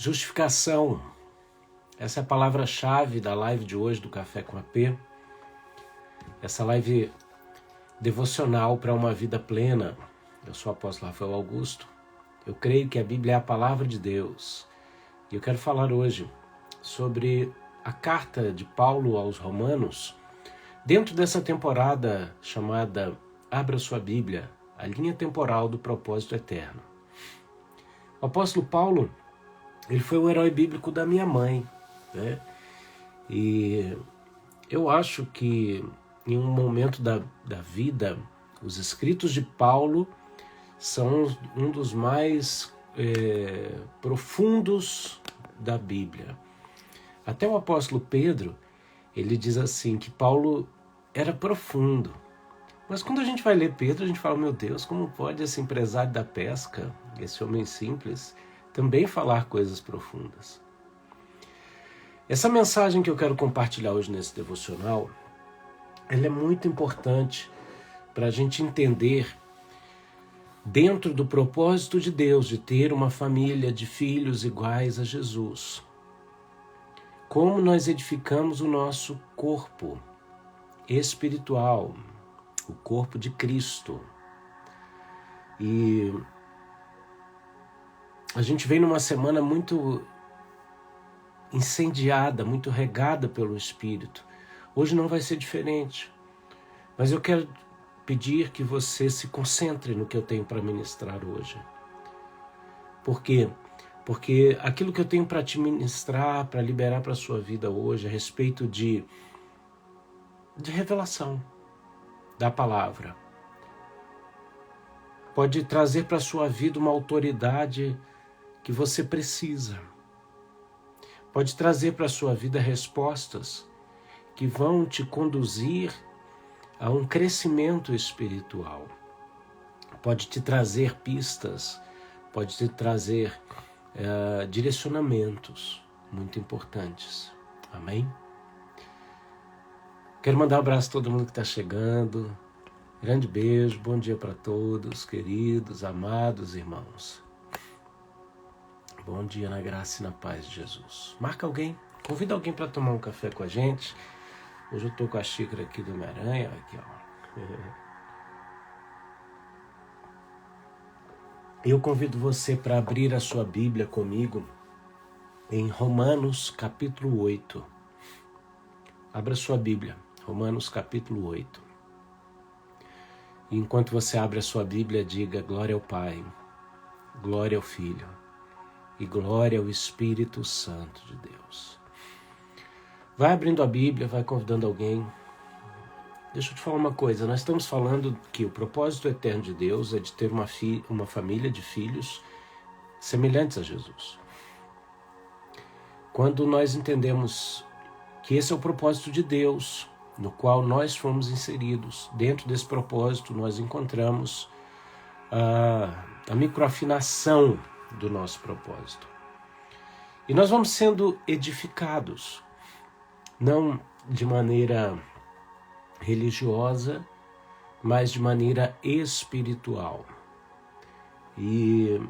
Justificação. Essa é a palavra-chave da live de hoje do Café com AP. Essa live devocional para uma vida plena. Eu sou o apóstolo Rafael Augusto. Eu creio que a Bíblia é a palavra de Deus. E eu quero falar hoje sobre a carta de Paulo aos Romanos, dentro dessa temporada chamada Abra Sua Bíblia, a linha temporal do propósito eterno. O apóstolo Paulo, ele foi o herói bíblico da minha mãe, né? E eu acho que em um momento da vida, os escritos de Paulo são um dos mais profundos da Bíblia. Até o apóstolo Pedro, ele diz assim, que Paulo era profundo. Mas quando a gente vai ler Pedro, a gente fala, meu Deus, como pode esse empresário da pesca, esse homem simples, também falar coisas profundas? Essa mensagem que eu quero compartilhar hoje nesse devocional, ela é muito importante para a gente entender, dentro do propósito de Deus, de ter uma família de filhos iguais a Jesus, como nós edificamos o nosso corpo espiritual, o corpo de Cristo. E a gente vem numa semana muito incendiada, muito regada pelo Espírito. Hoje não vai ser diferente. Mas eu quero pedir que você se concentre no que eu tenho para ministrar hoje. Por quê? Porque aquilo que eu tenho para te ministrar, para liberar para a sua vida hoje, a respeito de revelação da palavra, pode trazer para a sua vida uma autoridade que você precisa. Pode trazer para a sua vida respostas que vão te conduzir a um crescimento espiritual. Pode te trazer pistas, pode te trazer direcionamentos muito importantes. Amém? Quero mandar um abraço a todo mundo que está chegando. Grande beijo, bom dia para todos, queridos, amados irmãos. Bom dia na graça e na paz de Jesus. Marca alguém, convida alguém para tomar um café com a gente. Hoje eu estou com a xícara aqui do Homem-Aranha, aqui ó. Eu convido você para abrir a sua Bíblia comigo em Romanos capítulo 8. Abra sua Bíblia, Romanos capítulo 8. E enquanto você abre a sua Bíblia, diga glória ao Pai, glória ao Filho e glória ao Espírito Santo de Deus. Vai abrindo a Bíblia, vai convidando alguém. Deixa eu te falar uma coisa, nós estamos falando que o propósito eterno de Deus é de ter uma família de filhos semelhantes a Jesus. Quando nós entendemos que esse é o propósito de Deus, no qual nós fomos inseridos, dentro desse propósito nós encontramos a microafinação do nosso propósito. E nós vamos sendo edificados, não de maneira religiosa, mas de maneira espiritual. E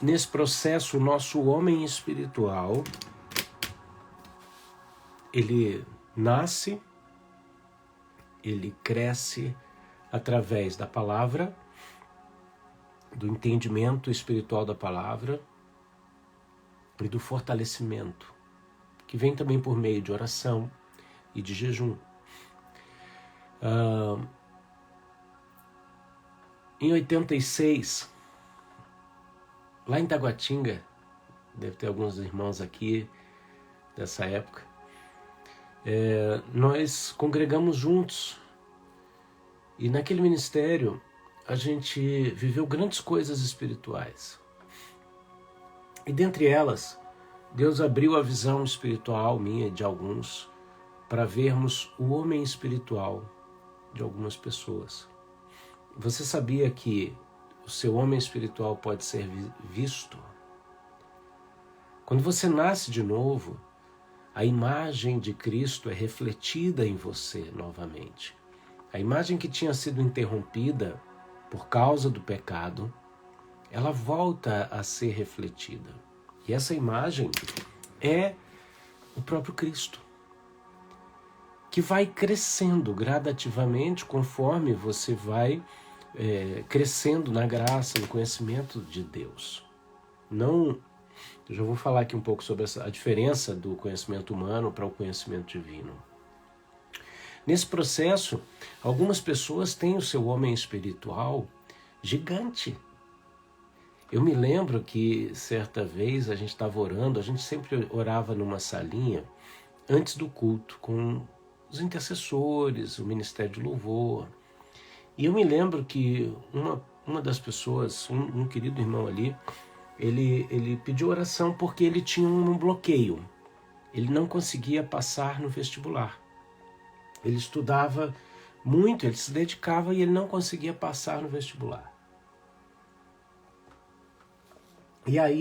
nesse processo, o nosso homem espiritual, ele nasce, ele cresce através da palavra, do entendimento espiritual da palavra e do fortalecimento, que vem também por meio de oração e de jejum. Em 86, lá em Taguatinga, deve ter alguns irmãos aqui dessa época, nós congregamos juntos e naquele ministério a gente viveu grandes coisas espirituais. E dentre elas, Deus abriu a visão espiritual minha e de alguns para vermos o homem espiritual de algumas pessoas. Você sabia que o seu homem espiritual pode ser visto? Quando você nasce de novo, a imagem de Cristo é refletida em você novamente. A imagem que tinha sido interrompida por causa do pecado, ela volta a ser refletida. E essa imagem é o próprio Cristo, que vai crescendo gradativamente conforme você vai crescendo na graça, no conhecimento de Deus. Eu já vou falar aqui um pouco sobre a diferença do conhecimento humano para o conhecimento divino. Nesse processo, algumas pessoas têm o seu homem espiritual gigante. Eu me lembro que certa vez a gente estava orando, a gente sempre orava numa salinha antes do culto, com os intercessores, o Ministério de Louvor. E eu me lembro que uma das pessoas, um querido irmão ali, ele pediu oração porque ele tinha um bloqueio. Ele não conseguia passar no vestibular. Ele estudava muito, ele se dedicava e ele não conseguia passar no vestibular. E aí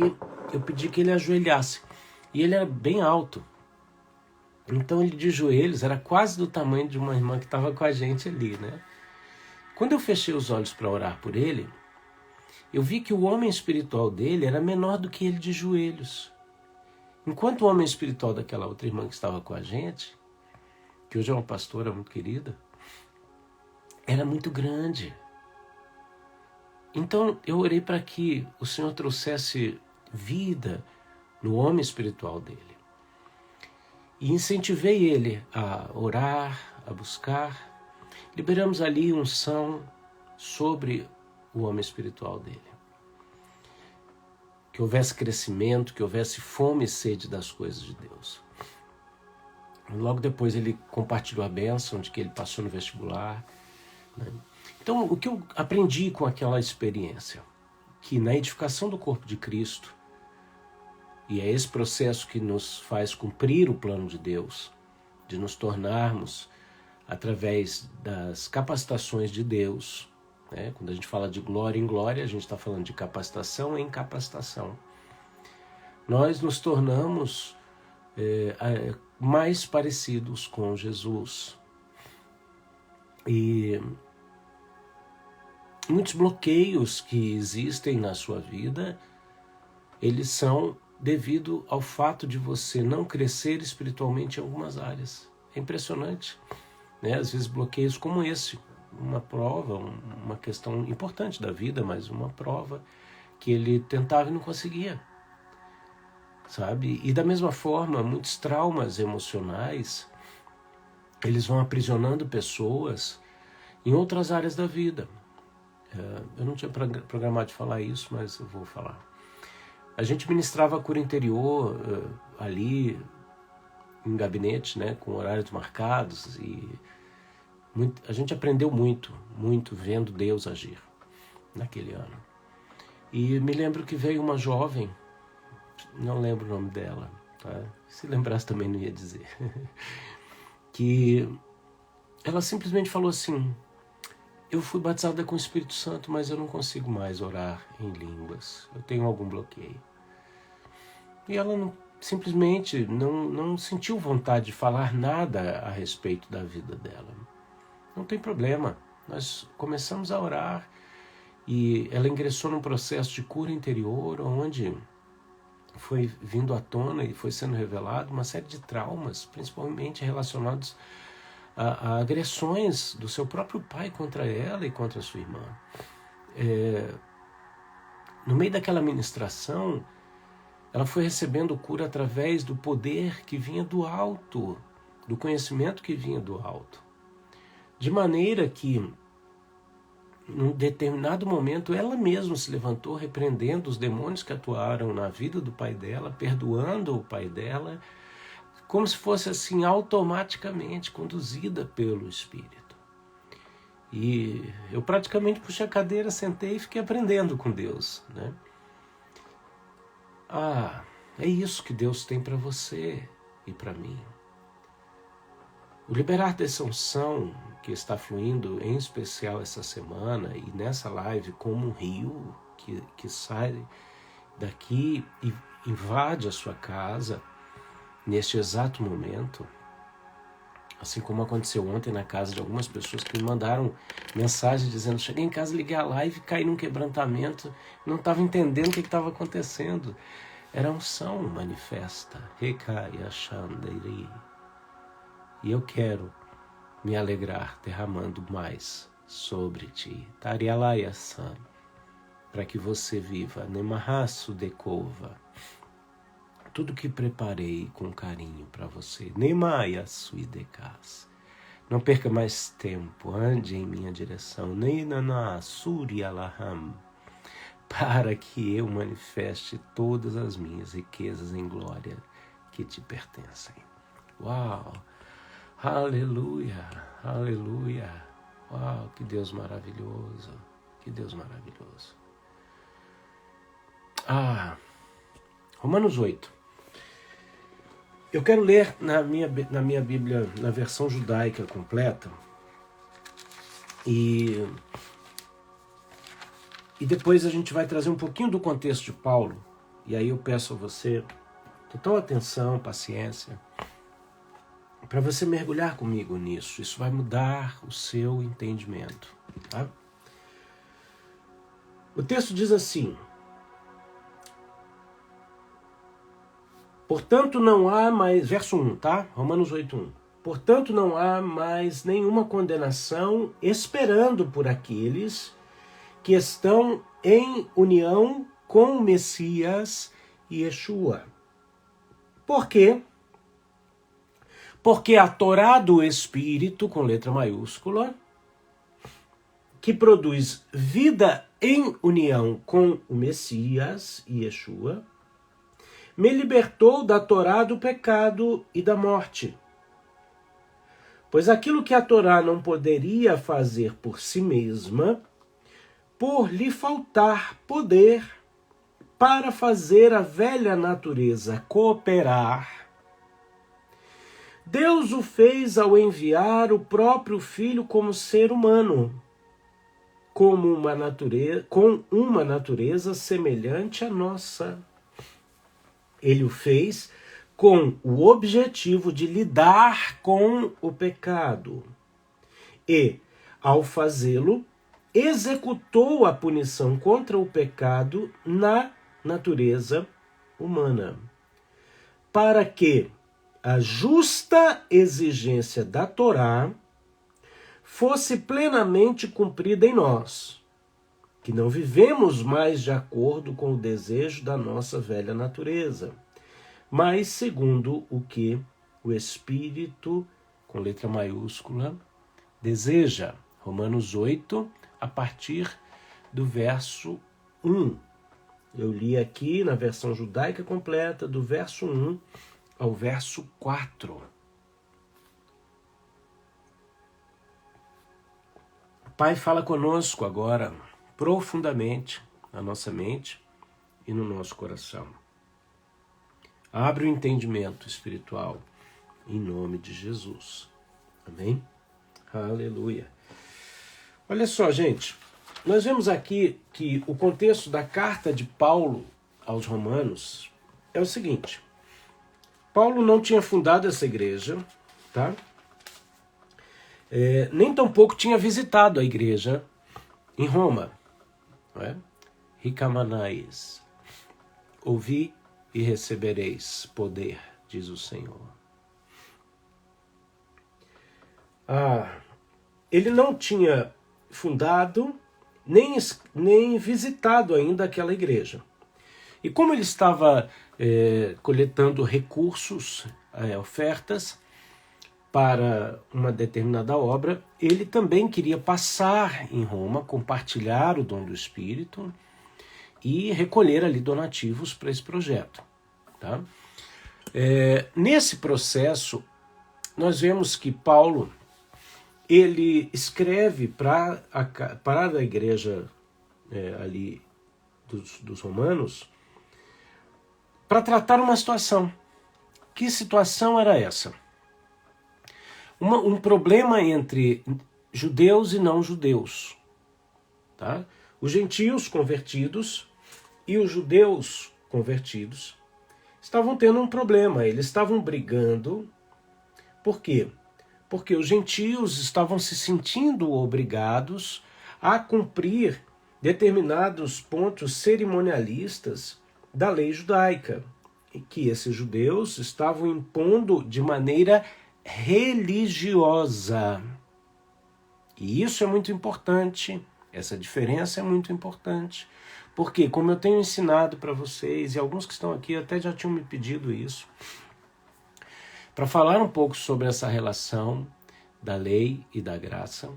eu pedi que ele ajoelhasse. E ele era bem alto. Então ele de joelhos, era quase do tamanho de uma irmã que estava com a gente ali, né? Quando eu fechei os olhos para orar por ele, eu vi que o homem espiritual dele era menor do que ele de joelhos. Enquanto o homem espiritual daquela outra irmã que estava com a gente, que hoje é uma pastora muito querida, era muito grande. Então eu orei para que o Senhor trouxesse vida no homem espiritual dele. E incentivei ele a orar, a buscar. Liberamos ali unção sobre o homem espiritual dele. Que houvesse crescimento, que houvesse fome e sede das coisas de Deus. Logo depois ele compartilhou a bênção de que ele passou no vestibular, né? Então, o que eu aprendi com aquela experiência? Que na edificação do corpo de Cristo, e é esse processo que nos faz cumprir o plano de Deus, de nos tornarmos, através das capacitações de Deus, né? Quando a gente fala de glória em glória, a gente está falando de capacitação em capacitação. Nós nos tornamos mais parecidos com Jesus. E muitos bloqueios que existem na sua vida, eles são devido ao fato de você não crescer espiritualmente em algumas áreas. É impressionante, né? Às vezes bloqueios como esse, uma prova, uma questão importante da vida, mas uma prova que ele tentava e não conseguia, sabe? E da mesma forma, muitos traumas emocionais, eles vão aprisionando pessoas em outras áreas da vida. Eu não tinha programado de falar isso, mas eu vou falar. A gente ministrava a cura interior ali em gabinete, né, com horários marcados, e a gente aprendeu muito vendo Deus agir naquele ano. E me lembro que veio uma jovem, não lembro o nome dela, tá? Se lembrasse também não ia dizer, que ela simplesmente falou assim: eu fui batizada com o Espírito Santo, mas eu não consigo mais orar em línguas. Eu tenho algum bloqueio. E ela simplesmente não sentiu vontade de falar nada a respeito da vida dela. Não tem problema. Nós começamos a orar e ela ingressou num processo de cura interior, onde foi vindo à tona e foi sendo revelado uma série de traumas, principalmente relacionados a agressões do seu próprio pai contra ela e contra a sua irmã. No meio daquela ministração, ela foi recebendo cura através do poder que vinha do alto, do conhecimento que vinha do alto. De maneira que, num determinado momento, ela mesma se levantou repreendendo os demônios que atuaram na vida do pai dela, perdoando o pai dela, como se fosse assim automaticamente conduzida pelo Espírito. E eu praticamente puxei a cadeira, sentei e fiquei aprendendo com Deus, né? É isso que Deus tem para você e para mim. O liberar dessa unção que está fluindo, em especial essa semana e nessa live, como um rio que sai daqui e invade a sua casa, neste exato momento, assim como aconteceu ontem na casa de algumas pessoas que me mandaram mensagem dizendo: cheguei em casa, liguei a live, caí num quebrantamento, não estava entendendo o que estava acontecendo. Era a unção manifesta. Rekaya Shanderi. E eu quero me alegrar derramando mais sobre ti. Tarialaya Sam. Para que você viva. Nemahasu Dekova. Tudo que preparei com carinho para você. Nemaya Suidekas. Não perca mais tempo. Ande em minha direção. Neinana Suryalaham. Para que eu manifeste todas as minhas riquezas em glória que te pertencem. Uau! Aleluia! Aleluia! Uau, que Deus maravilhoso! Que Deus maravilhoso! Romanos 8. Eu quero ler na minha Bíblia, na versão judaica completa, e depois a gente vai trazer um pouquinho do contexto de Paulo, e aí eu peço a você total atenção, paciência, para você mergulhar comigo nisso. Isso vai mudar o seu entendimento. Tá? O texto diz assim: portanto não há mais, verso 1, tá? Romanos 8:1. Portanto não há mais nenhuma condenação esperando por aqueles que estão em união com o Messias Yeshua. Por quê? Porque a Torá do Espírito, com letra maiúscula, que produz vida em união com o Messias Yeshua, me libertou da Torá do pecado e da morte. Pois aquilo que a Torá não poderia fazer por si mesma, por lhe faltar poder para fazer a velha natureza cooperar, Deus o fez ao enviar o próprio Filho como ser humano, com uma natureza semelhante à nossa. Ele o fez com o objetivo de lidar com o pecado. E, ao fazê-lo, executou a punição contra o pecado na natureza humana, para que a justa exigência da Torá fosse plenamente cumprida em nós, que não vivemos mais de acordo com o desejo da nossa velha natureza, mas segundo o que o Espírito, com letra maiúscula, deseja. Romanos 8, a partir do verso 1. Eu li aqui na versão judaica completa, do verso 1 ao verso 4. O Pai fala conosco agora, profundamente, na nossa mente e no nosso coração. Abre o entendimento espiritual, em nome de Jesus. Amém? Aleluia. Olha só, gente, nós vemos aqui que o contexto da carta de Paulo aos Romanos é o seguinte. Paulo não tinha fundado essa igreja, tá? Nem tampouco tinha visitado a igreja em Roma. Não é? Ricamanais, ouvi e recebereis poder, diz o Senhor. Ele não tinha fundado nem visitado ainda aquela igreja. E como ele estava coletando recursos, ofertas para uma determinada obra, ele também queria passar em Roma, compartilhar o dom do Espírito e recolher ali donativos para esse projeto. Tá? Nesse processo, nós vemos que Paulo ele escreve para a igreja ali dos romanos para tratar uma situação. Que situação era essa? Um problema entre judeus e não judeus. Tá? Os gentios convertidos e os judeus convertidos estavam tendo um problema. Eles estavam brigando. Por quê? Porque os gentios estavam se sentindo obrigados a cumprir determinados pontos cerimonialistas da lei judaica, que esses judeus estavam impondo de maneira religiosa. E isso é muito importante, essa diferença é muito importante, porque, como eu tenho ensinado para vocês, e alguns que estão aqui até já tinham me pedido isso, para falar um pouco sobre essa relação da lei e da graça,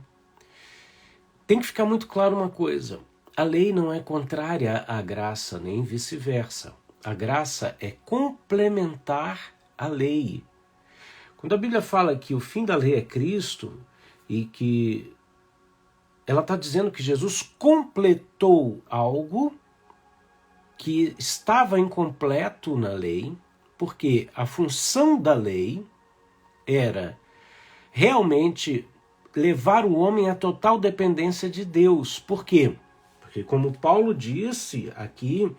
tem que ficar muito claro uma coisa: a lei não é contrária à graça, nem vice-versa. A graça é complementar a lei. Quando a Bíblia fala que o fim da lei é Cristo, e que ela está dizendo que Jesus completou algo que estava incompleto na lei, porque a função da lei era realmente levar o homem à total dependência de Deus. Por quê? Porque, como Paulo disse aqui,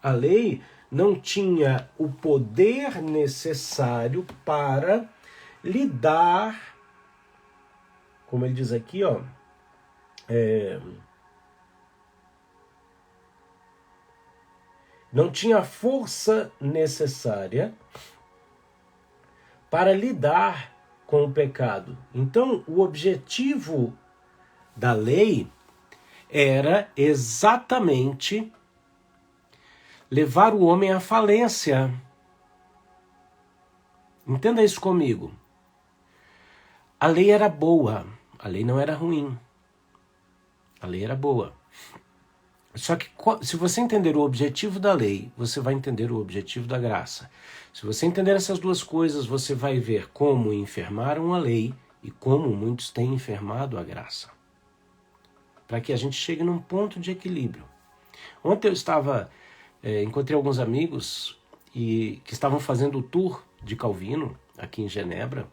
a lei não tinha o poder necessário para lidar, como ele diz aqui, não tinha a força necessária para lidar com o pecado. Então, o objetivo da lei era exatamente levar o homem à falência. Entenda isso comigo. A lei era boa, a lei não era ruim. A lei era boa. Só que se você entender o objetivo da lei, você vai entender o objetivo da graça. Se você entender essas duas coisas, você vai ver como enfermaram a lei e como muitos têm enfermado a graça. Para que a gente chegue num ponto de equilíbrio. Ontem eu encontrei alguns amigos que estavam fazendo o tour de Calvino, aqui em Genebra,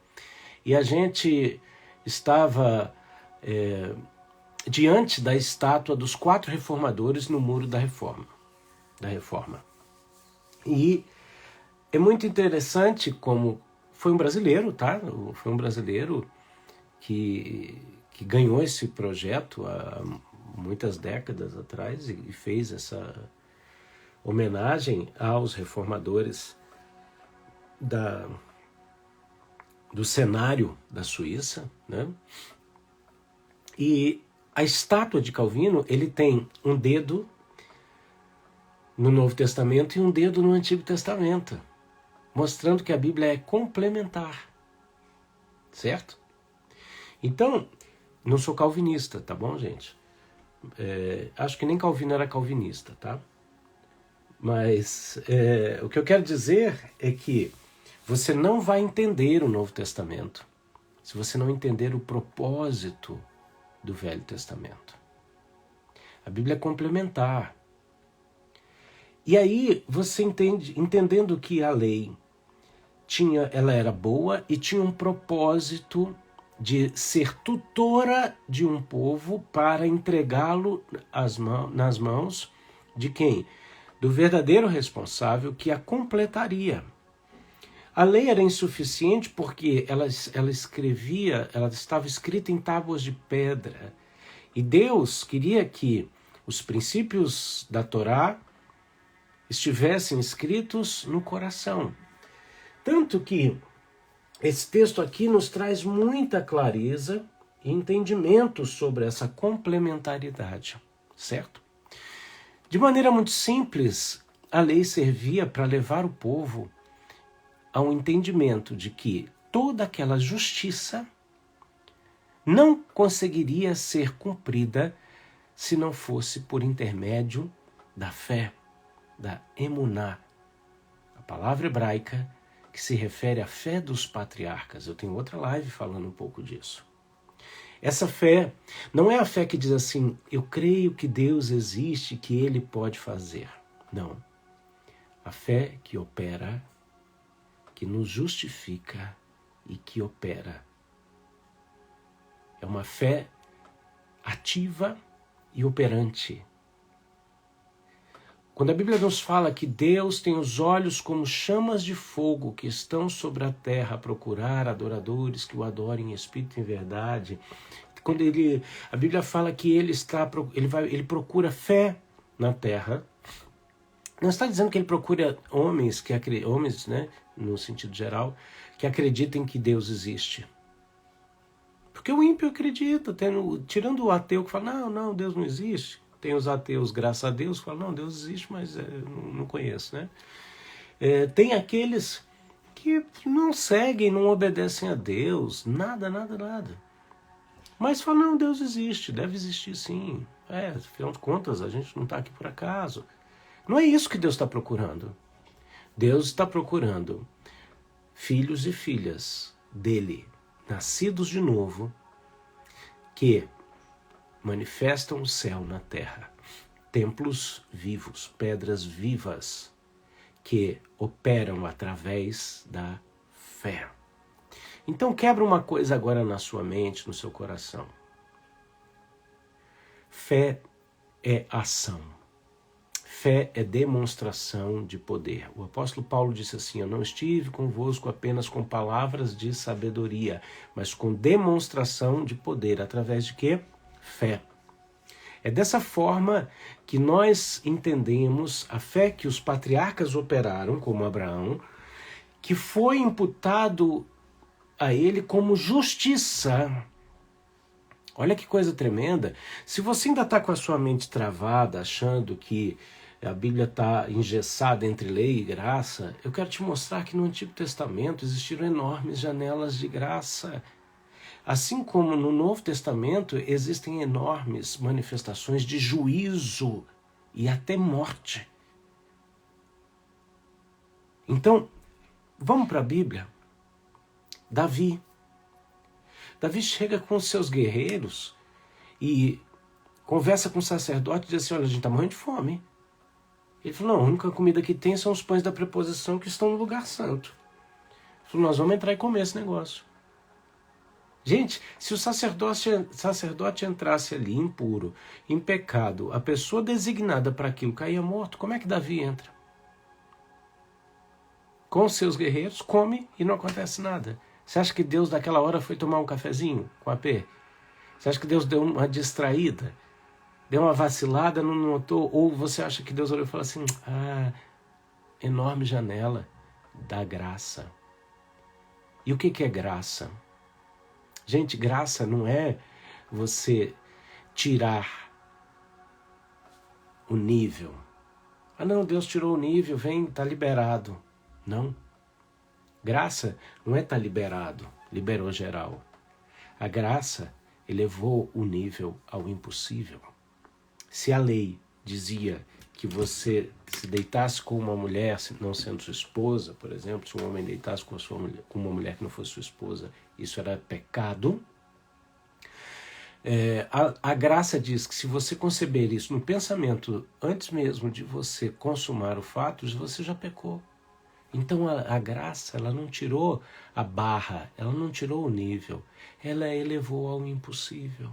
e a gente estava diante da estátua dos 4 reformadores no Muro da Reforma. E é muito interessante como foi um brasileiro, tá? Foi um brasileiro que ganhou esse projeto há muitas décadas atrás e fez essa homenagem aos reformadores do cenário da Suíça, né? E a estátua de Calvino, ele tem um dedo no Novo Testamento e um dedo no Antigo Testamento, mostrando que a Bíblia é complementar, certo? Então, não sou calvinista, tá bom, gente? Acho que nem Calvino era calvinista, tá? Mas o que eu quero dizer é que você não vai entender o Novo Testamento se você não entender o propósito do Velho Testamento. A Bíblia é complementar. E aí você entendendo que a lei ela era boa e tinha um propósito de ser tutora de um povo para entregá-lo nas mãos de quem? Do verdadeiro responsável que a completaria. A lei era insuficiente porque ela estava escrita em tábuas de pedra. E Deus queria que os princípios da Torá estivessem escritos no coração. Tanto que esse texto aqui nos traz muita clareza e entendimento sobre essa complementaridade, certo? De maneira muito simples, a lei servia para levar o povo a um entendimento de que toda aquela justiça não conseguiria ser cumprida se não fosse por intermédio da fé, da emuná, a palavra hebraica que se refere à fé dos patriarcas. Eu tenho outra live falando um pouco disso. Essa fé não é a fé que diz assim, eu creio que Deus existe, que Ele pode fazer. Não. A fé que opera, que nos justifica e que opera. É uma fé ativa e operante. Quando a Bíblia nos fala que Deus tem os olhos como chamas de fogo que estão sobre a terra a procurar adoradores que o adorem em espírito e em verdade, quando a Bíblia fala que ele procura fé na terra, Não está dizendo que ele procura homens, homens, né, no sentido geral, que acreditem que Deus existe. Porque o ímpio acredita, tirando o ateu que fala, não, Deus não existe. Tem os ateus, graças a Deus, que falam, não, Deus existe, mas não conheço, né? Tem aqueles que não seguem, não obedecem a Deus, nada. Mas falam, não, Deus existe, deve existir sim. Afinal de contas, a gente não está aqui por acaso. Não é isso que Deus está procurando. Deus está procurando filhos e filhas dele, nascidos de novo, que manifestam o céu na terra. Templos vivos, pedras vivas, que operam através da fé. Então quebra uma coisa agora na sua mente, no seu coração. Fé é ação. Fé é demonstração de poder. O apóstolo Paulo disse assim, eu não estive convosco apenas com palavras de sabedoria, mas com demonstração de poder. Através de quê? Fé. É dessa forma que nós entendemos a fé que os patriarcas operaram, como Abraão, que foi imputado a ele como justiça. Olha que coisa tremenda. Se você ainda está com a sua mente travada, achando que a Bíblia está engessada entre lei e graça, eu quero te mostrar que no Antigo Testamento existiram enormes janelas de graça. Assim como no Novo Testamento existem enormes manifestações de juízo e até morte. Então, vamos para a Bíblia. Davi chega com os seus guerreiros e conversa com o sacerdote e diz assim, olha, a gente está morrendo de fome. Ele falou, não, a única comida que tem são os pães da preposição que estão no lugar santo. Ele falou, nós vamos entrar e comer esse negócio. Gente, se o sacerdote entrasse ali impuro, em pecado, a pessoa designada para aquilo caía morto, como é que Davi entra? Com os seus guerreiros, come e não acontece nada. Você acha que Deus daquela hora foi tomar um cafezinho com a P? Você acha que Deus deu uma distraída? Deu uma vacilada, não notou? Ou você acha que Deus olhou e falou assim, enorme janela da graça. E o que é graça? Gente, graça não é você tirar o nível. Não, Deus tirou o nível, vem, está liberado. Não. Graça não é estar liberado, liberou geral. A graça elevou o nível ao impossível. Se a lei dizia que você se deitasse com uma mulher, não sendo sua esposa, por exemplo, se um homem deitasse com uma mulher que não fosse sua esposa, isso era pecado. A graça diz que se você conceber isso no pensamento antes mesmo de você consumar o fato, você já pecou. Então a graça, ela não tirou a barra, ela não tirou o nível, ela elevou ao impossível.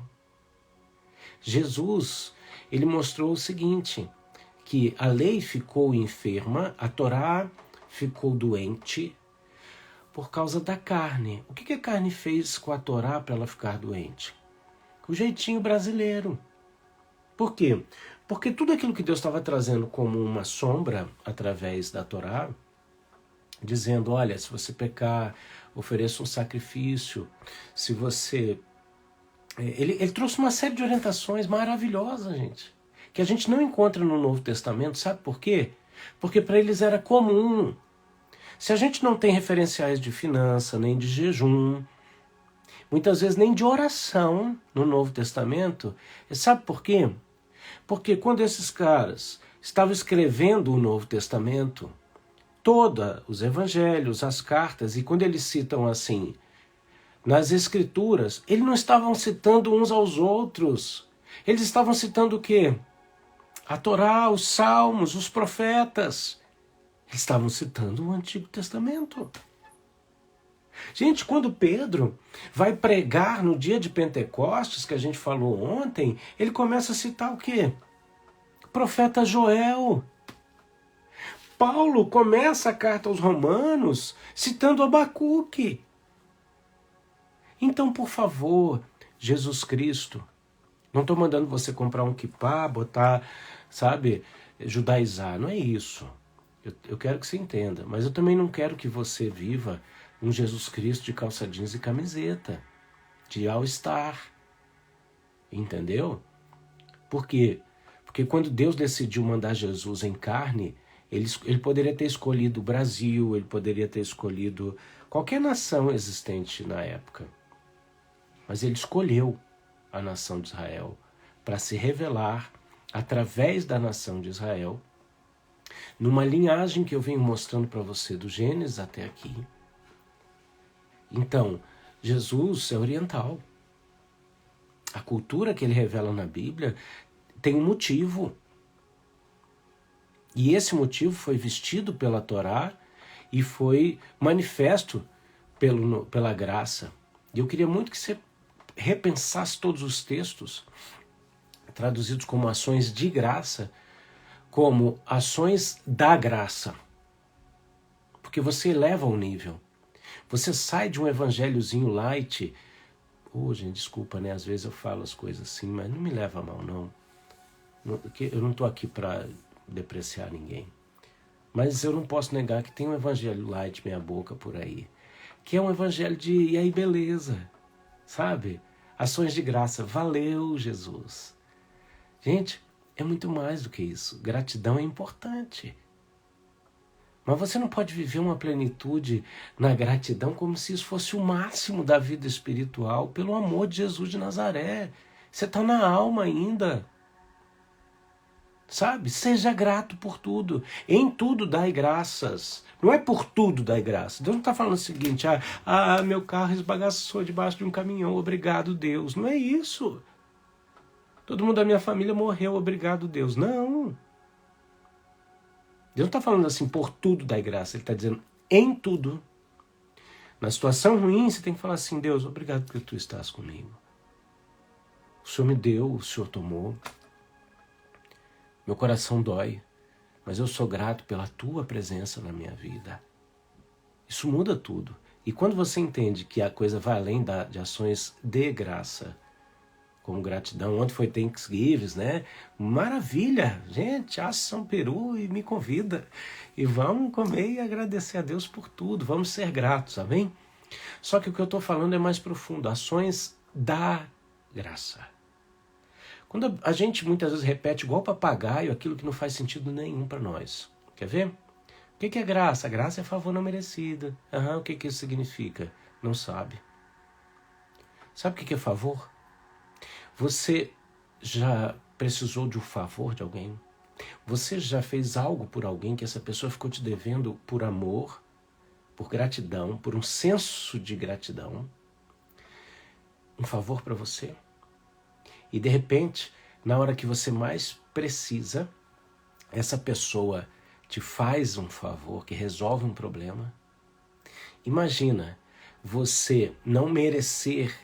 Jesus, ele mostrou o seguinte, que a lei ficou enferma, a Torá ficou doente por causa da carne. O que a carne fez com a Torá para ela ficar doente? O jeitinho brasileiro. Por quê? Porque tudo aquilo que Deus estava trazendo como uma sombra através da Torá, dizendo, olha, se você pecar, ofereça um sacrifício, se você... Ele trouxe uma série de orientações maravilhosas, gente, que a gente não encontra no Novo Testamento, sabe por quê? Porque para eles era comum. Se a gente não tem referenciais de finança, nem de jejum, muitas vezes nem de oração no Novo Testamento, sabe por quê? Porque quando esses caras estavam escrevendo o Novo Testamento, todos os evangelhos, as cartas, e quando eles citam assim, nas escrituras, eles não estavam citando uns aos outros. Eles estavam citando o quê? A Torá, os salmos, os profetas. Eles estavam citando o Antigo Testamento. Gente, quando Pedro vai pregar no dia de Pentecostes, que a gente falou ontem, ele começa a citar o quê? O profeta Joel. Paulo começa a carta aos Romanos citando Abacuque. Então, por favor, Jesus Cristo, não estou mandando você comprar um quipá, botar, sabe, judaizar, não é isso. Eu quero que você entenda, mas eu também não quero que você viva um Jesus Cristo de calça jeans e camiseta, de All-Star, entendeu? Por quê? Porque quando Deus decidiu mandar Jesus em carne, ele poderia ter escolhido o Brasil, ele poderia ter escolhido qualquer nação existente na época. Mas ele escolheu a nação de Israel para se revelar através da nação de Israel, numa linhagem que eu venho mostrando para você do Gênesis até aqui. Então, Jesus é oriental. A cultura que ele revela na Bíblia tem um motivo. E esse motivo foi vestido pela Torá e foi manifesto pela graça. E eu queria muito que você repensasse todos os textos, traduzidos como ações de graça, como ações da graça. Porque você eleva o nível. Você sai de um evangelhozinho light. Gente, desculpa, né? Às vezes eu falo as coisas assim, mas não me leva a mal, não. Eu não estou aqui para depreciar ninguém. Mas eu não posso negar que tem um evangelho light meia boca por aí, que é um evangelho de e aí beleza, sabe? Ações de graça. Valeu, Jesus. Gente, é muito mais do que isso. Gratidão é importante. Mas você não pode viver uma plenitude na gratidão como se isso fosse o máximo da vida espiritual, pelo amor de Jesus de Nazaré. Você está na alma ainda. Sabe? Seja grato por tudo. Em tudo dai graças. Não é por tudo dai graças. Deus não está falando o seguinte, meu carro esbagaçou debaixo de um caminhão, obrigado Deus. Não é isso. Todo mundo da minha família morreu, obrigado Deus. Não. Deus não está falando assim, por tudo dai graça. Ele está dizendo, em tudo. Na situação ruim, você tem que falar assim, Deus, obrigado porque tu estás comigo. O Senhor me deu, o Senhor tomou. Meu coração dói, mas eu sou grato pela tua presença na minha vida. Isso muda tudo. E quando você entende que a coisa vai além de ações de graça, como gratidão, ontem foi Thanksgiving, né? Maravilha! Gente, assa um peru e me convida. E vamos comer e agradecer a Deus por tudo. Vamos ser gratos, amém? Só que o que eu estou falando é mais profundo. Ações da graça. Quando a gente muitas vezes repete igual papagaio aquilo que não faz sentido nenhum para nós. Quer ver? O que é graça? Graça é favor não merecido. O que isso significa? Não sabe. Sabe o que é favor? Você já precisou de um favor de alguém? Você já fez algo por alguém que essa pessoa ficou te devendo por amor, por gratidão, por um senso de gratidão? Um favor para você? E de repente, na hora que você mais precisa, essa pessoa te faz um favor que resolve um problema? Imagina você não merecer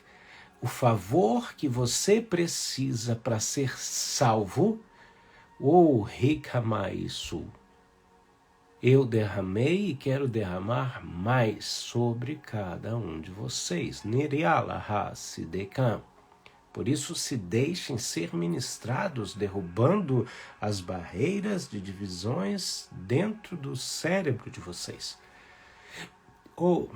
o favor que você precisa para ser salvo, ou reclamar isso. Eu derramei e quero derramar mais sobre cada um de vocês. Por isso se deixem ser ministrados, derrubando as barreiras de divisões dentro do cérebro de vocês. Uau!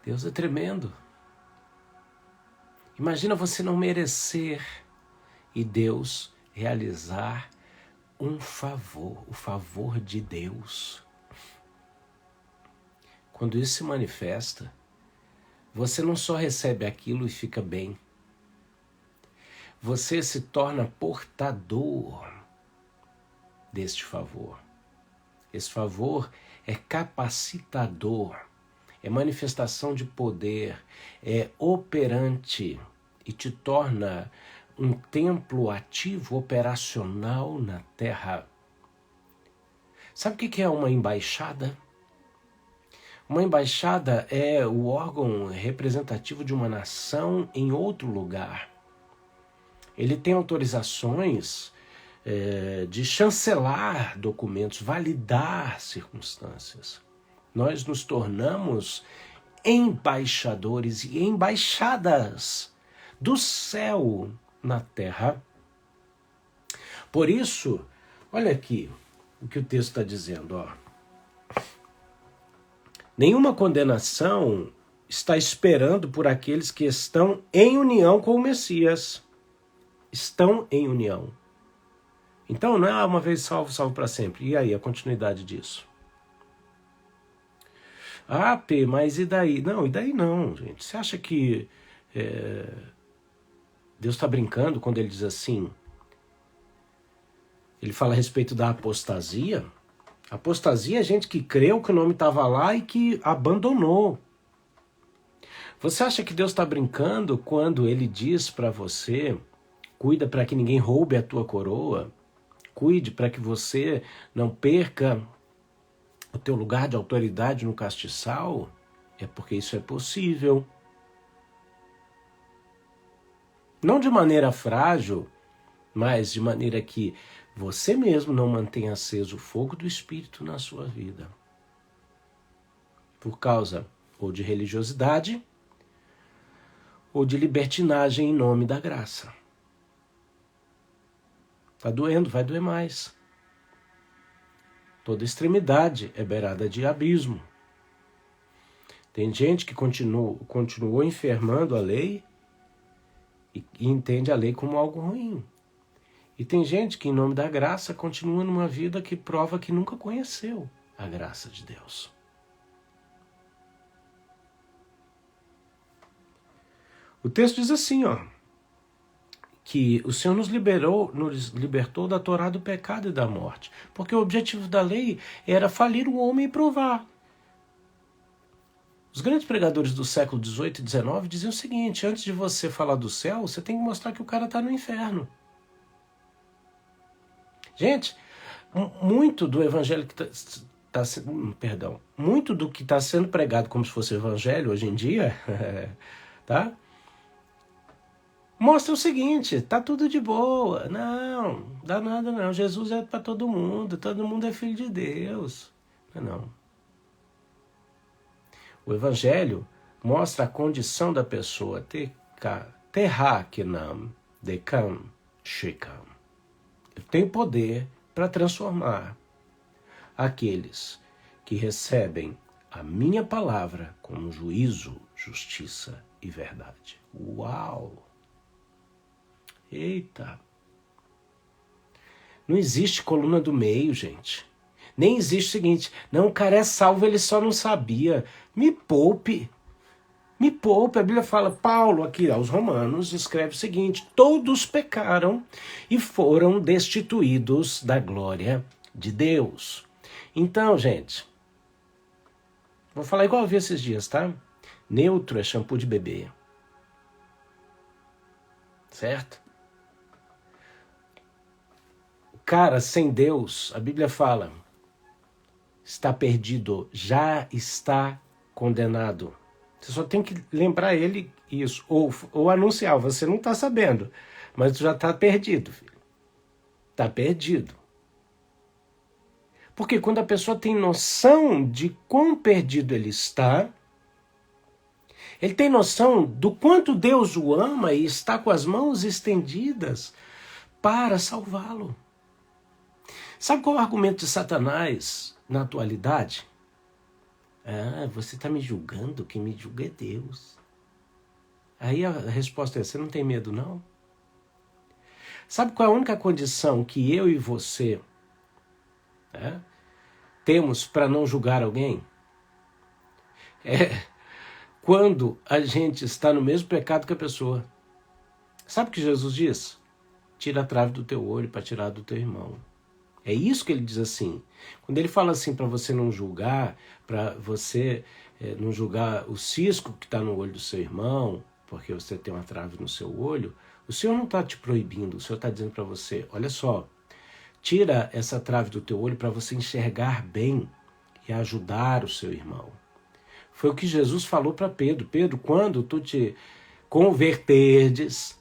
Deus é tremendo. Imagina você não merecer e Deus realizar um favor, o favor de Deus. Quando isso se manifesta, você não só recebe aquilo e fica bem, você se torna portador deste favor. Esse favor é capacitador, é manifestação de poder, é operante e te torna um templo ativo, operacional na terra. Sabe o que é uma embaixada? Uma embaixada é o órgão representativo de uma nação em outro lugar. Ele tem autorizações de chancelar documentos, validar circunstâncias. Nós nos tornamos embaixadores e embaixadas do céu na terra. Por isso, olha aqui o que o texto está dizendo. Ó. Nenhuma condenação está esperando por aqueles que estão em união com o Messias. Estão em união. Então, não é uma vez salvo, salvo para sempre. E aí, a continuidade disso? Ah, P, mas e daí? Não, e daí não, gente. Você acha que Deus está brincando quando ele diz assim? Ele fala a respeito da apostasia. Apostasia é gente que creu que o nome estava lá e que abandonou. Você acha que Deus está brincando quando ele diz para você, cuida para que ninguém roube a tua coroa, cuide para que você não perca o teu lugar de autoridade no castiçal? É porque isso é possível. Não de maneira frágil, mas de maneira que você mesmo não mantém aceso o fogo do Espírito na sua vida. Por causa ou de religiosidade, ou de libertinagem em nome da graça. Está doendo, vai doer mais. Toda extremidade é beirada de abismo. Tem gente que continuou enfermando a lei e entende a lei como algo ruim. E tem gente que, em nome da graça, continua numa vida que prova que nunca conheceu a graça de Deus. O texto diz assim, ó, que o Senhor nos libertou da Torá do pecado e da morte, porque o objetivo da lei era falir o homem e provar. Os grandes pregadores do século XVIII e XIX diziam o seguinte: antes de você falar do céu, você tem que mostrar que o cara está no inferno. Gente, muito do evangelho que muito do que está sendo pregado como se fosse evangelho hoje em dia, tá? Mostra o seguinte: tá tudo de boa. Não, dá nada não. Jesus é para todo mundo é filho de Deus. Não. O evangelho mostra a condição da pessoa, terrakinam, dekam, shikam. Eu tenho poder para transformar aqueles que recebem a minha palavra como juízo, justiça e verdade. Uau! Eita! Não existe coluna do meio, gente. Nem existe o seguinte: não, o cara é salvo, ele só não sabia. Me poupe. Me poupe. A Bíblia fala, Paulo aqui aos Romanos escreve o seguinte: todos pecaram e foram destituídos da glória de Deus. Então, gente, vou falar igual eu vi esses dias, tá? Neutro é shampoo de bebê. Certo? O cara sem Deus, a Bíblia fala, está perdido, já está condenado. Você só tem que lembrar ele isso, ou anunciar, você não está sabendo, mas tu já está perdido, filho. Está perdido. Porque quando a pessoa tem noção de quão perdido ele tem noção do quanto Deus o ama e está com as mãos estendidas para salvá-lo. Sabe qual é o argumento de Satanás na atualidade? Ah, você está me julgando, quem me julga é Deus. Aí a resposta é, você não tem medo, não? Sabe qual é a única condição que eu e você temos para não julgar alguém? É quando a gente está no mesmo pecado que a pessoa. Sabe o que Jesus diz? Tira a trave do teu olho para tirar do teu irmão. É isso que ele diz assim. Quando ele fala assim para você não julgar, para você não julgar o cisco que está no olho do seu irmão, porque você tem uma trave no seu olho, o Senhor não está te proibindo, o Senhor está dizendo para você, olha só, tira essa trave do teu olho para você enxergar bem e ajudar o seu irmão. Foi o que Jesus falou para Pedro. Pedro, quando tu te converterdes,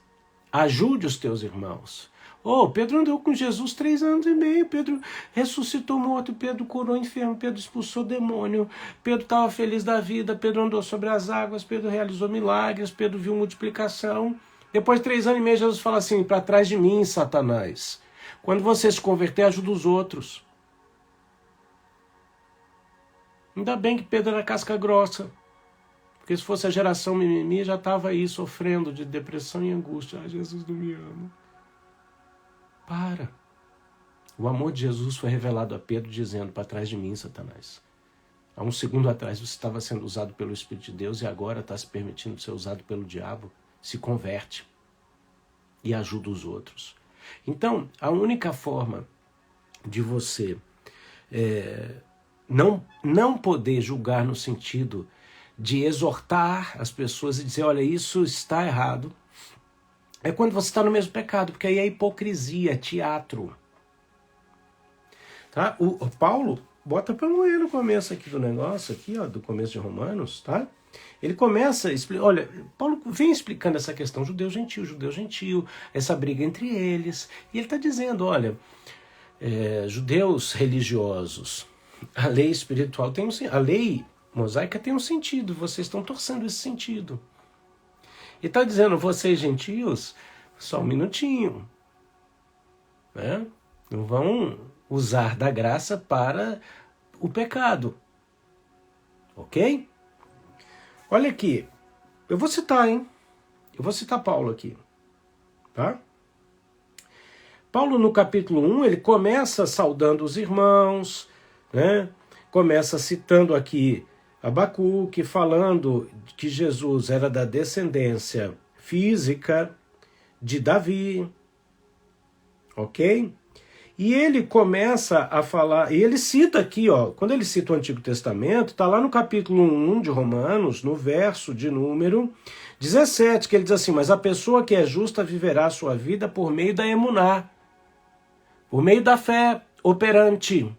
ajude os teus irmãos. Oh, Pedro andou com Jesus 3 anos e meio, Pedro ressuscitou morto, Pedro curou enfermo, Pedro expulsou demônio, Pedro estava feliz da vida, Pedro andou sobre as águas, Pedro realizou milagres, Pedro viu multiplicação. Depois de 3 anos e meio, Jesus fala assim, para trás de mim, Satanás. Quando você se converter, ajuda os outros. Ainda bem que Pedro era casca grossa. Porque se fosse a geração mimimi, já estava aí sofrendo de depressão e angústia. Ah, Jesus não me ama. Para. O amor de Jesus foi revelado a Pedro dizendo, para trás de mim, Satanás. Há 1 segundo atrás você estava sendo usado pelo Espírito de Deus e agora está se permitindo ser usado pelo diabo. Se converte e ajuda os outros. Então, a única forma de você não poder julgar no sentido de exortar as pessoas e dizer, olha, isso está errado, é quando você está no mesmo pecado, porque aí é hipocrisia, é teatro. Tá? O Paulo bota para moer no começo aqui do negócio, aqui, ó, do começo de Romanos, tá? Ele começa a explicar, olha, Paulo vem explicando essa questão judeu-gentil, essa briga entre eles, e ele está dizendo, olha, judeus religiosos, a lei espiritual tem a lei mosaica tem um sentido, vocês estão torcendo esse sentido. E está dizendo, vocês gentios, só um minutinho, né? Não vão usar da graça para o pecado, ok? Olha aqui, eu vou citar, hein? Eu vou citar Paulo aqui, tá? Paulo, no capítulo 1, ele começa saudando os irmãos, né? Começa citando aqui Abacuque, falando que Jesus era da descendência física de Davi, ok? E ele começa a falar, e ele cita aqui, ó, quando ele cita o Antigo Testamento, está lá no capítulo 1 de Romanos, no verso de número 17, que ele diz assim, mas a pessoa que é justa viverá a sua vida por meio da emuná, por meio da fé operante.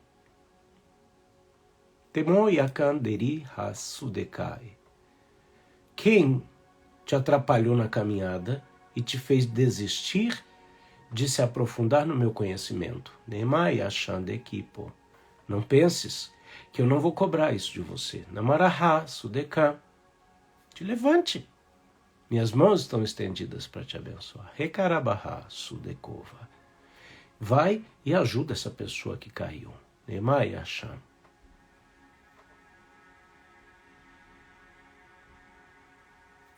Temoiakanderi hasudekai. Quem te atrapalhou na caminhada e te fez desistir de se aprofundar no meu conhecimento? Nemai achandekipo. Não penses que eu não vou cobrar isso de você. Namaraha sudeka. Te levante. Minhas mãos estão estendidas para te abençoar. Rekarabaha sudekova. Vai e ajuda essa pessoa que caiu. Nemai achan.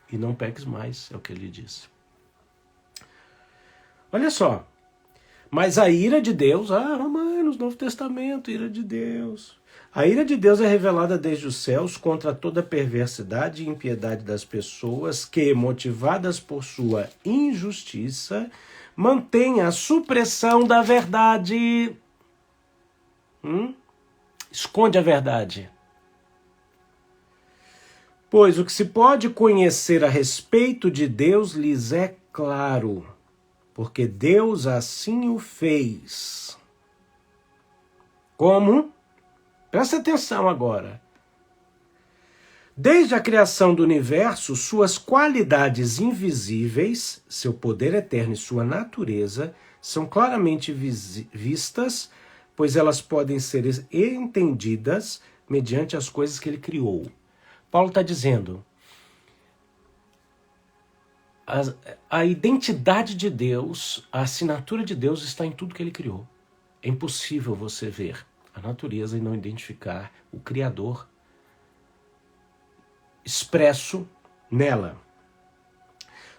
E não peques mais, é o que ele disse. Olha só. Mas a ira de Deus, Romanos, Novo Testamento, ira de Deus. A ira de Deus é revelada desde os céus contra toda perversidade e impiedade das pessoas que, motivadas por sua injustiça, mantêm a supressão da verdade. Esconde a verdade. Pois o que se pode conhecer a respeito de Deus lhes é claro, porque Deus assim o fez. Como? Presta atenção agora. Desde a criação do universo, suas qualidades invisíveis, seu poder eterno e sua natureza são claramente vistas, pois elas podem ser entendidas mediante as coisas que ele criou. Paulo está dizendo, a identidade de Deus, a assinatura de Deus está em tudo que ele criou. É impossível você ver a natureza e não identificar o Criador expresso nela.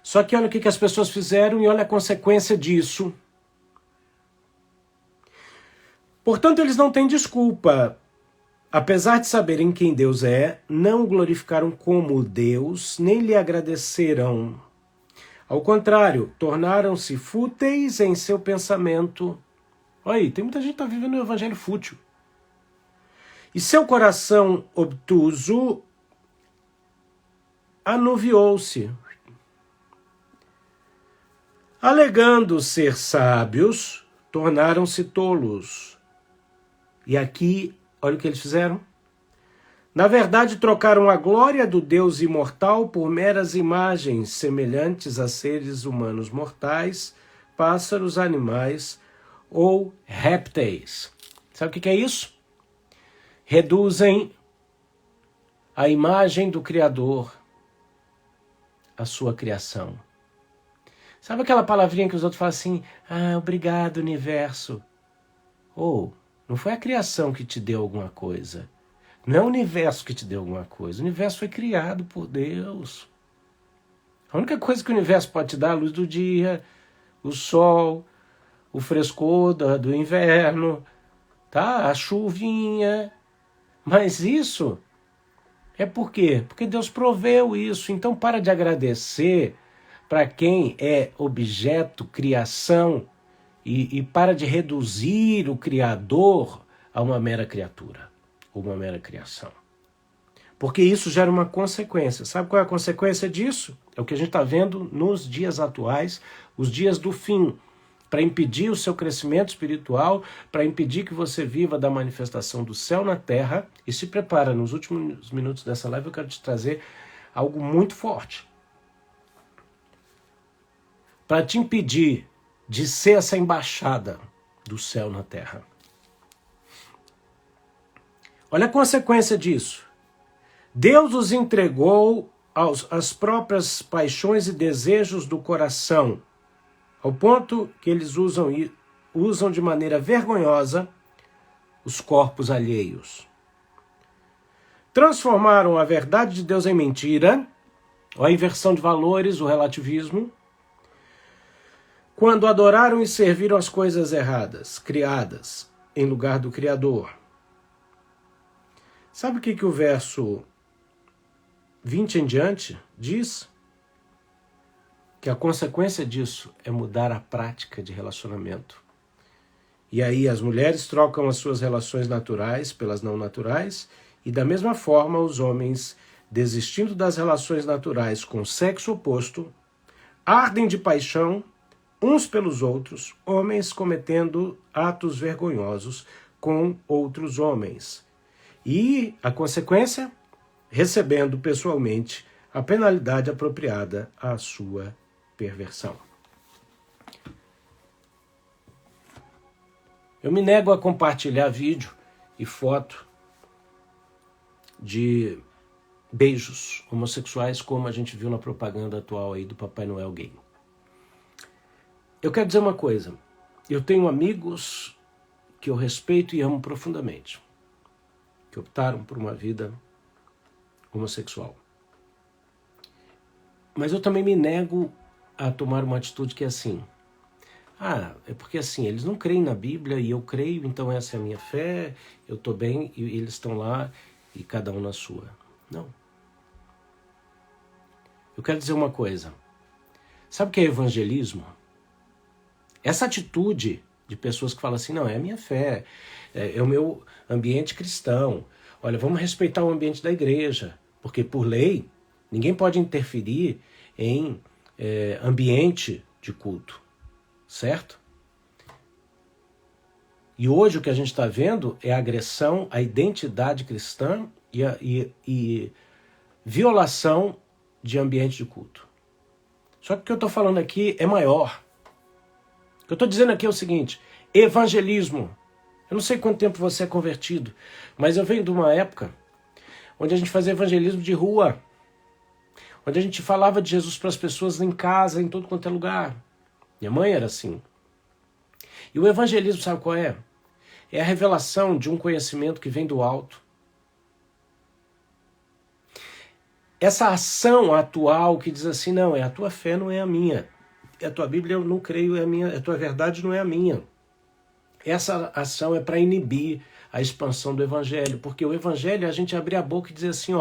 Só que olha o que as pessoas fizeram e olha a consequência disso. Portanto, eles não têm desculpa. Apesar de saberem quem Deus é, não o glorificaram como Deus, nem lhe agradeceram. Ao contrário, tornaram-se fúteis em seu pensamento. Olha aí, tem muita gente que está vivendo um evangelho fútil. E seu coração obtuso anuviou-se. Alegando ser sábios, tornaram-se tolos. E aqui, olha o que eles fizeram. Na verdade, trocaram a glória do Deus imortal por meras imagens semelhantes a seres humanos mortais, pássaros, animais ou répteis. Sabe o que é isso? Reduzem a imagem do Criador à sua criação. Sabe aquela palavrinha que os outros falam assim, obrigado, universo. Não foi a criação que te deu alguma coisa. Não é o universo que te deu alguma coisa. O universo foi criado por Deus. A única coisa que o universo pode te dar é a luz do dia, o sol, o frescor do inverno, tá? A chuvinha. Mas isso é por quê? Porque Deus proveu isso. Então para de agradecer para quem é objeto, criação, e para de reduzir o Criador a uma mera criatura, ou uma mera criação. Porque isso gera uma consequência. Sabe qual é a consequência disso? É o que a gente está vendo nos dias atuais, os dias do fim, para impedir o seu crescimento espiritual, para impedir que você viva da manifestação do céu na terra. E se prepara, nos últimos minutos dessa live eu quero te trazer algo muito forte. Para te impedir de ser essa embaixada do céu na terra. Olha a consequência disso. Deus os entregou às próprias paixões e desejos do coração, ao ponto que eles usam de maneira vergonhosa os corpos alheios. Transformaram a verdade de Deus em mentira, a inversão de valores, o relativismo, quando adoraram e serviram as coisas erradas, criadas, em lugar do Criador. Sabe o que o verso 20 em diante diz? Que a consequência disso é mudar a prática de relacionamento. E aí as mulheres trocam as suas relações naturais pelas não naturais, e da mesma forma os homens, desistindo das relações naturais com o sexo oposto, ardem de paixão uns pelos outros, homens cometendo atos vergonhosos com outros homens. E a consequência? Recebendo pessoalmente a penalidade apropriada à sua perversão. Eu me nego a compartilhar vídeo e foto de beijos homossexuais como a gente viu na propaganda atual aí do Papai Noel gay. Eu quero dizer uma coisa, eu tenho amigos que eu respeito e amo profundamente, que optaram por uma vida homossexual. Mas eu também me nego a tomar uma atitude que é assim, é porque assim, eles não creem na Bíblia e eu creio, então essa é a minha fé, eu estou bem e eles estão lá e cada um na sua. Não. Eu quero dizer uma coisa, sabe o que é evangelismo? Essa atitude de pessoas que falam assim, não, é a minha fé, é o meu ambiente cristão. Olha, vamos respeitar o ambiente da igreja, porque por lei, ninguém pode interferir em ambiente de culto, certo? E hoje o que a gente está vendo é a agressão à identidade cristã e violação de ambiente de culto. Só que o que eu estou falando aqui é maior. O que eu estou dizendo aqui é o seguinte, evangelismo. Eu não sei quanto tempo você é convertido, mas eu venho de uma época onde a gente fazia evangelismo de rua, onde a gente falava de Jesus para as pessoas em casa, em todo quanto é lugar. Minha mãe era assim. E o evangelismo, sabe qual é? É a revelação de um conhecimento que vem do alto. Essa ação atual que diz assim, não, a tua fé não é a minha. A tua Bíblia eu não creio, é a minha, a tua verdade não é a minha. Essa ação é para inibir a expansão do Evangelho, porque o Evangelho é a gente abrir a boca e dizer assim,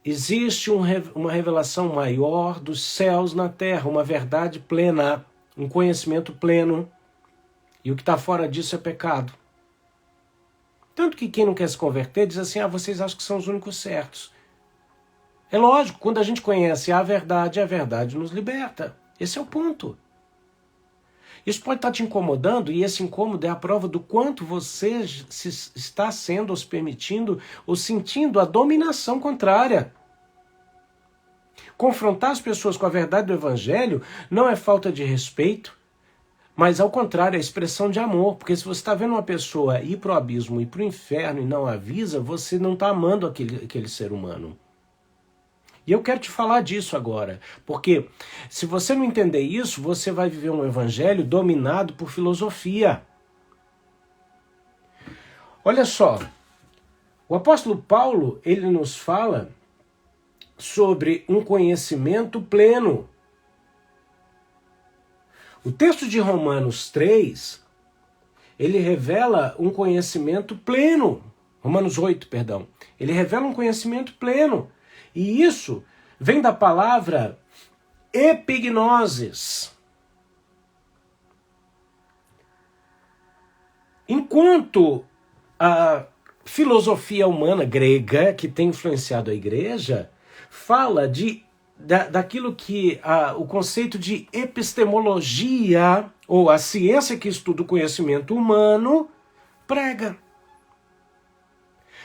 existe uma revelação maior dos céus na terra, uma verdade plena, um conhecimento pleno, e o que está fora disso é pecado. Tanto que quem não quer se converter diz assim, vocês acham que são os únicos certos. É lógico, quando a gente conhece a verdade nos liberta. Esse é o ponto. Isso pode estar te incomodando e esse incômodo é a prova do quanto você está sendo ou se permitindo ou sentindo a dominação contrária. Confrontar as pessoas com a verdade do Evangelho não é falta de respeito, Mas ao contrário, é expressão de amor, porque se você está vendo uma pessoa ir para o abismo, ir para o inferno e não avisa, você não está amando aquele ser humano. E eu quero te falar disso agora, porque se você não entender isso, você vai viver um evangelho dominado por filosofia. Olha só, o apóstolo Paulo, ele nos fala sobre um conhecimento pleno. O texto de Romanos 3, ele revela um conhecimento pleno. Romanos 8, perdão. Ele revela um conhecimento pleno. E isso vem da palavra epignosis. Enquanto a filosofia humana grega, que tem influenciado a igreja, fala daquilo que o conceito de epistemologia, ou a ciência que estuda o conhecimento humano, prega.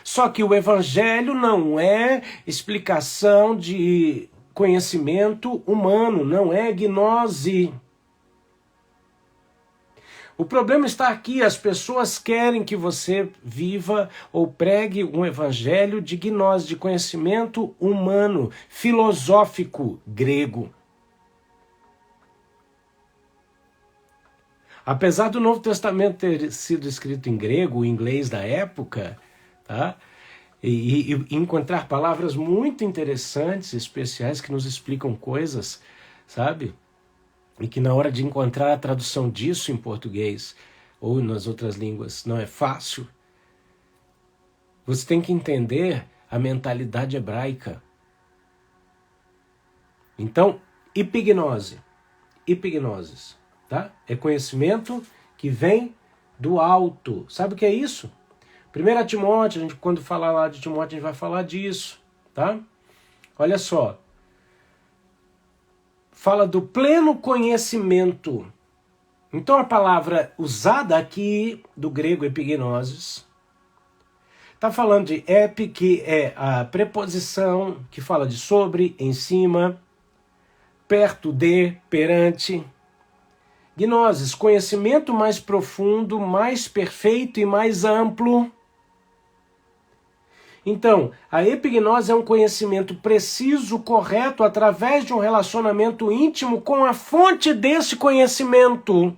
Só que o evangelho não é explicação de conhecimento humano, não é gnose. O problema está aqui, as pessoas querem que você viva ou pregue um evangelho de gnose, de conhecimento humano, filosófico, grego. Apesar do Novo Testamento ter sido escrito em grego, o inglês da época, tá? E encontrar palavras muito interessantes, especiais, que nos explicam coisas, sabe? E que na hora de encontrar a tradução disso em português ou nas outras línguas não é fácil. Você tem que entender a mentalidade hebraica. Então, epignosis, tá? É conhecimento que vem do alto. Sabe o que é isso? 1 Timóteo, a gente, quando falar lá de Timóteo, a gente vai falar disso, tá? Olha só. Fala do pleno conhecimento. Então a palavra usada aqui, do grego epignosis, está falando de epi, que é a preposição que fala de sobre, em cima, perto de, perante. Gnosis, conhecimento mais profundo, mais perfeito e mais amplo. Então, a epignose é um conhecimento preciso, correto, através de um relacionamento íntimo com a fonte desse conhecimento.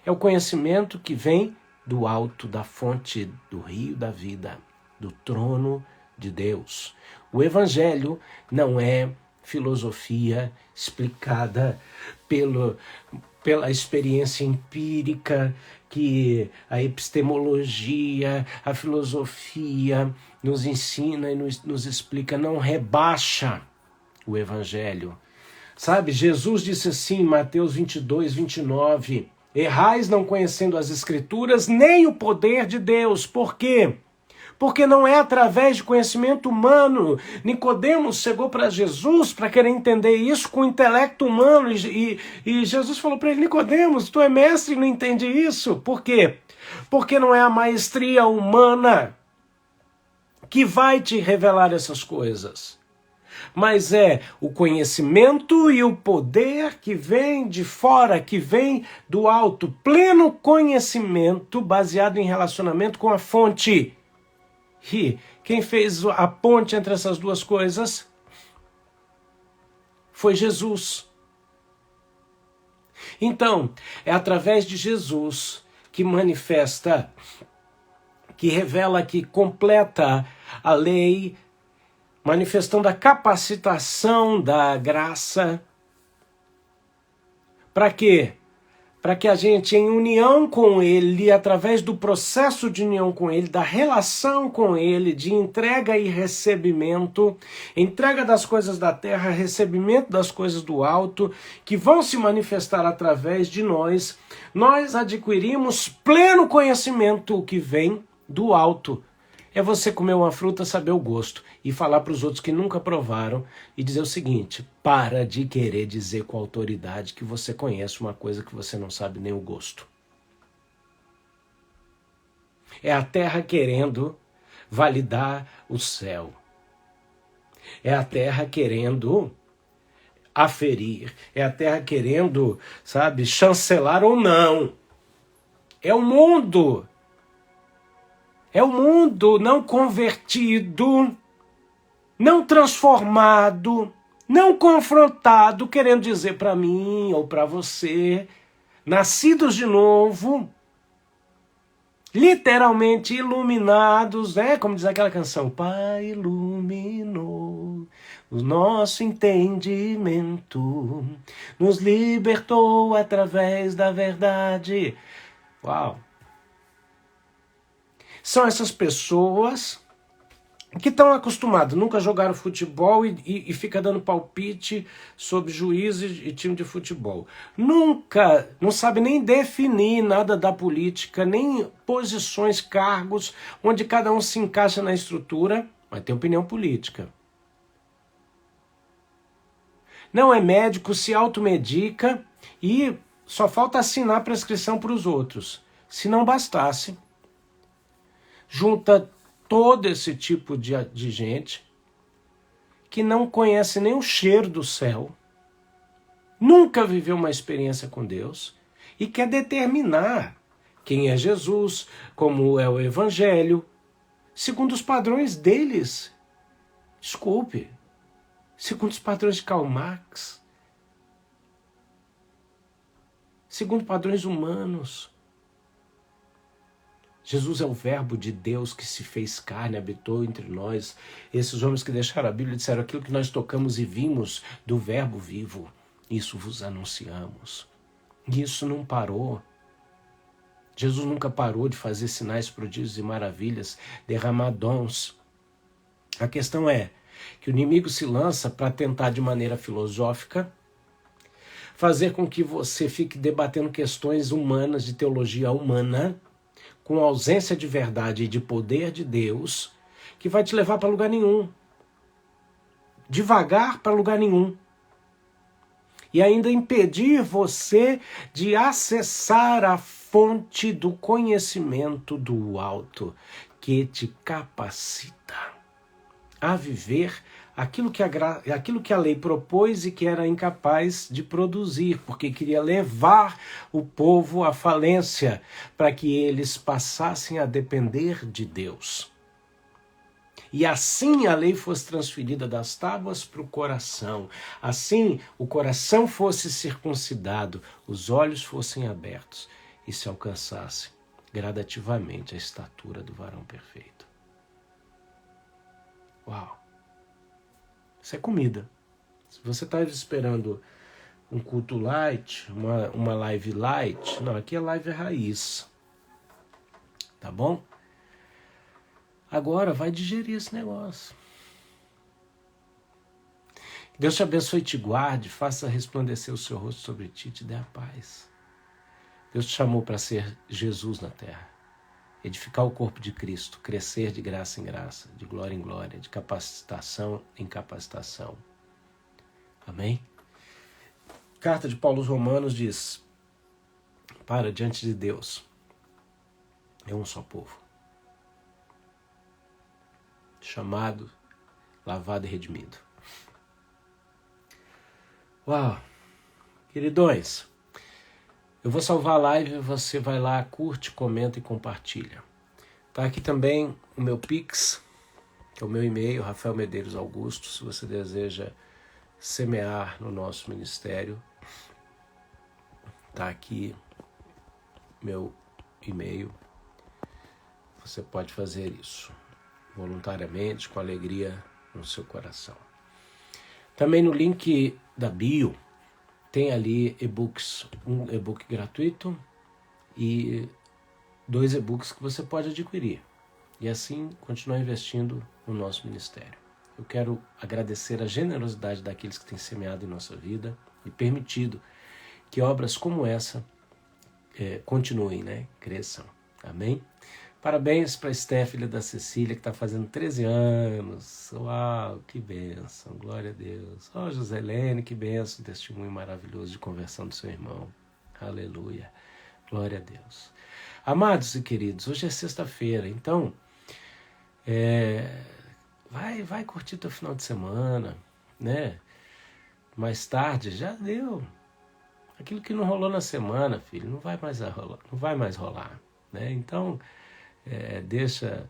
É o conhecimento que vem do alto, da fonte, do rio da vida, do trono de Deus. O evangelho não é filosofia explicada pela experiência empírica, que a epistemologia, a filosofia nos ensina e nos explica, não rebaixa o evangelho. Sabe, Jesus disse assim em Mateus 22, 29, errais não conhecendo as escrituras, nem o poder de Deus. Por quê? Porque não é através de conhecimento humano. Nicodemos chegou para Jesus para querer entender isso com o intelecto humano. E Jesus falou para ele, Nicodemos, tu é mestre e não entende isso. Por quê? Porque não é a maestria humana que vai te revelar essas coisas. Mas é o conhecimento e o poder que vem de fora, que vem do alto. Pleno conhecimento baseado em relacionamento com a fonte. E quem fez a ponte entre essas duas coisas foi Jesus. Então, é através de Jesus que manifesta, que revela, que completa a lei, manifestando a capacitação da graça. Para quê? Para que a gente, em união com Ele, através do processo de união com Ele, da relação com Ele, de entrega e recebimento, entrega das coisas da terra, recebimento das coisas do alto, que vão se manifestar através de nós, nós adquirimos pleno conhecimento que vem do alto. É você comer uma fruta, saber o gosto e falar para os outros que nunca provaram e dizer o seguinte, para de querer dizer com autoridade que você conhece uma coisa que você não sabe nem o gosto. É a terra querendo validar o céu. É a terra querendo aferir. É a terra querendo, sabe, chancelar ou não. É o mundo. É o mundo não convertido, não transformado, não confrontado, querendo dizer para mim ou para você, nascidos de novo, literalmente iluminados, né? Como diz aquela canção, Pai iluminou o nosso entendimento, nos libertou através da verdade. Uau! São essas pessoas que estão acostumados, nunca jogaram futebol e fica dando palpite sobre juízes e time de futebol. Nunca, não sabe nem definir nada da política, nem posições, cargos, onde cada um se encaixa na estrutura, mas tem opinião política. Não é médico, se automedica e só falta assinar prescrição para os outros. Se não bastasse, junta todo esse tipo de gente que não conhece nem o cheiro do céu, nunca viveu uma experiência com Deus e quer determinar quem é Jesus, como é o Evangelho, segundo os padrões deles. Desculpe, segundo os padrões de Karl Marx, segundo padrões humanos. Jesus é o verbo de Deus que se fez carne, habitou entre nós. Esses homens que deixaram a Bíblia disseram aquilo que nós tocamos e vimos do verbo vivo. Isso vos anunciamos. E isso não parou. Jesus nunca parou de fazer sinais, prodígios e maravilhas, derramar dons. A questão é que o inimigo se lança para tentar de maneira filosófica fazer com que você fique debatendo questões humanas, de teologia humana, com ausência de verdade e de poder de Deus, que vai te levar para lugar nenhum. Devagar para lugar nenhum. E ainda impedir você de acessar a fonte do conhecimento do alto, que te capacita a viver aquilo que a lei propôs e que era incapaz de produzir, porque queria levar o povo à falência, para que eles passassem a depender de Deus. E assim a lei fosse transferida das tábuas para o coração. Assim o coração fosse circuncidado, os olhos fossem abertos e se alcançasse gradativamente a estatura do varão perfeito. Uau! Isso é comida. Se você está esperando um culto light, uma live light, não, aqui é live raiz. Tá bom? Agora vai digerir esse negócio. Que Deus te abençoe e te guarde, faça resplandecer o seu rosto sobre ti e te dê a paz. Deus te chamou para ser Jesus na terra. Edificar o corpo de Cristo, crescer de graça em graça, de glória em glória, de capacitação em capacitação. Amém? Carta de Paulo aos Romanos diz: para diante de Deus é um só povo, chamado, lavado e redimido. Uau! Queridões, eu vou salvar a live, você vai lá, curte, comenta e compartilha. Tá aqui também o meu Pix, que é o meu e-mail, Rafael Medeiros Augusto, se você deseja semear no nosso ministério. Tá aqui meu e-mail. Você pode fazer isso voluntariamente, com alegria no seu coração. Também no link da bio tem ali e-books, um e-book gratuito e 2 e-books que você pode adquirir. E assim continuar investindo no nosso ministério. Eu quero agradecer a generosidade daqueles que têm semeado em nossa vida e permitido que obras como essa continuem, né? Cresçam. Amém? Parabéns para a Esté, filha da Cecília, que está fazendo 13 anos. Uau, que bênção, glória a Deus. Ó, Joselene, que bênção, testemunho maravilhoso de conversão do seu irmão. Aleluia, glória a Deus. Amados e queridos, hoje é sexta-feira, então vai curtir teu final de semana, né? mais tarde, já deu. Aquilo que não rolou na semana, filho, não vai mais rolar. Não vai mais rolar, né? Então, deixa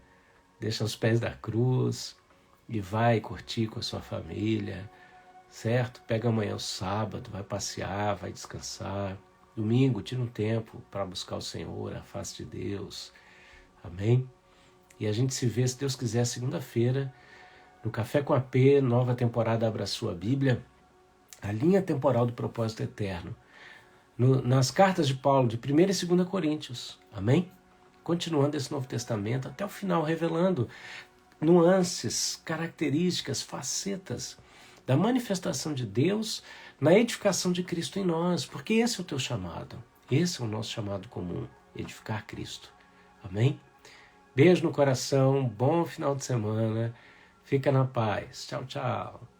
aos pés da cruz e vai curtir com a sua família, certo? Pega amanhã o sábado, vai passear, vai descansar. Domingo, tira um tempo para buscar o Senhor, a face de Deus. Amém? E a gente se vê, se Deus quiser, segunda-feira, no Café com AP, nova temporada Abra Sua Bíblia, a linha temporal do propósito eterno. Nas cartas de Paulo, de 1 e 2 Coríntios. Amém? Continuando esse Novo Testamento até o final, revelando nuances, características, facetas da manifestação de Deus na edificação de Cristo em nós, porque esse é o teu chamado. Esse é o nosso chamado comum, edificar Cristo. Amém? Beijo no coração, bom final de semana, fica na paz. Tchau, tchau.